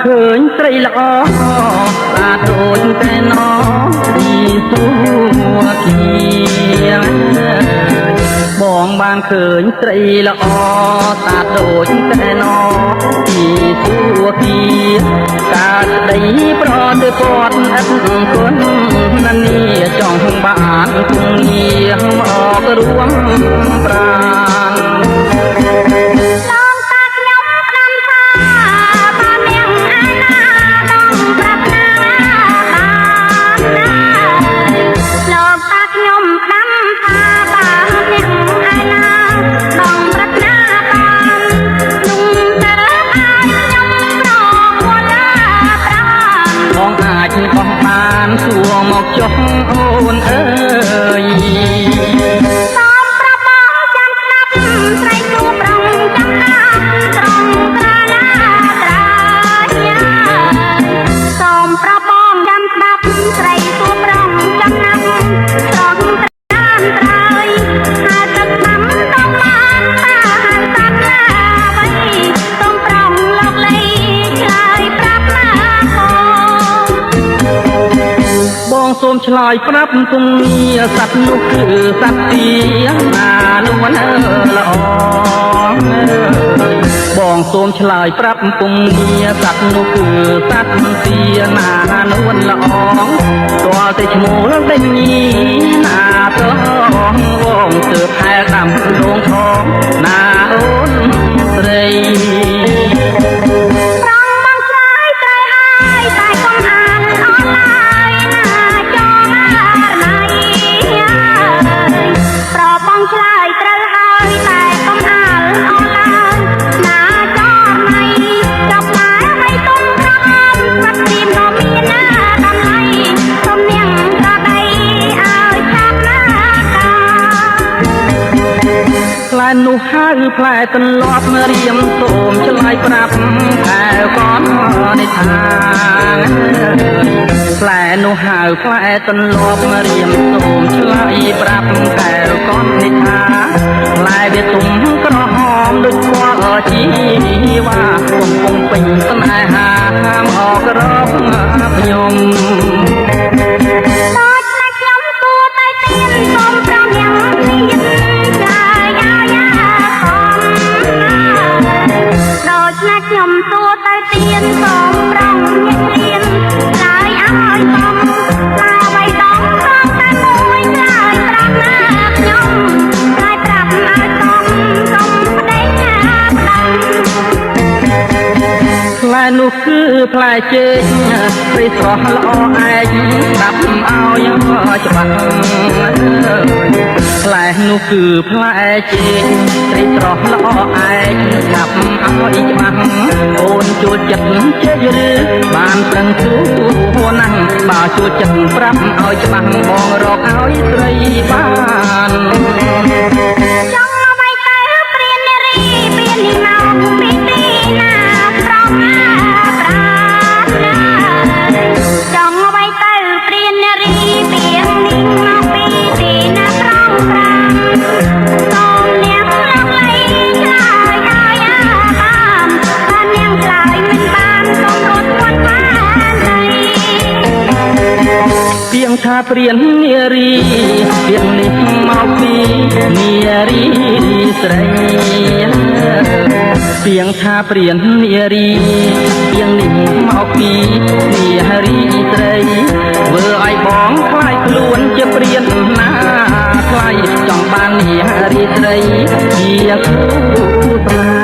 ឃើញស្រីល្អស្អាតដូចតែណពីទួធាបងបានឃើញស្រីល្អស្អាតដូចតែណពីទួធាកើតស្ដីប្រទៅគាត់ឥតគុណណានីចង់បានគង់ងារអករួមប្រាណសួរមកចុះអូនអើយសូមប្រាប់បងចាំស្ដាប់ស្រីគួរប្រុងចាំណាត្រង់ត្រាណាត្រាញាសូមប្រាប់បងចាំស្ដាប់ស្រីគួរប្រុងចាំណាត្រង់ត្រានត្រើយហើយទឹកឆ្នាំต้องបានបានសាត់ណាអ្វីសូមប្រំលោកលីឆ្លើយប្រាប់ណាបងសូមឆ្លើយប្រាប់ពងងារសត្វនោះគឺសត្វទាណានួនល្អបងសូមឆ្លើយប្រាប់ពងងារសត្វនោះគឺសត្វទាណានួនល្អទាល់តែឈ្មោះដេញណាត្រង់បងទើបហែដាំដងថងណាអូនស្រីផ្លែនោះហើយផ្លែទន្លាប់រៀមសូមឆ្លើយប្រាប់កែវកននេះថាផ្លែនោះហើយផ្លែទន្លាប់រៀមសូមឆ្លើយប្រាប់កែវកននេះថាផ្លែវាទុំក្រហមដូចពណ៌ជីវ៉ាកំពុងពេញស្នេហាហាមអករកខ្ញុំខ្ញុំសួរទៅទៀនសូមប្រងញាក់លៀនឆ្លើយឲ្យសំឡាអ្វីដងផងតែមួយឆ្លើយប្រាប់ណាខ្ញុំឆ្លើយប្រាប់ឲ្យសុំប្តីណាប្តឹងផ្លែនោះគឺផ្លែចេកព្រៃស្រស់ល្អឯកដាប់ឲ្យច្បាស់ផ្លែនោះគឺផ្លែចេកត្រីស្រស់ល្អឯកដាប់ឲ្យច្បាស់អូនចូលចិត្តចេកឬបានប្រឹងសួរណាស់បើចូលចិត្តប្រាប់ឲ្យច្បាស់បងរកឲ្យស្រីបានចង់អ្វីទៅព្រាននារីព្រាននេះមកពីទីណាប្រងណាប្រាថ្នាចង់អ្វីទៅព្រាននារីព្រាននេះមកពីទីណាប្រងប្រាសូមនាងលោកលីឆ្លើយឲ្យបាននាងឆ្លើយមិនបានសូមរត់គាត់បានពីងថាព្រាននារីពីងនេះមកពីនារីស្រីពីងថាព្រាននារីពីងនេះមកពីនារីស្រីធ្វើឲ្យបងខ្លាចខ្លួនជាព្រានណាខ្លាចចង់បាននារីស្រីជាគូស្នេហ៍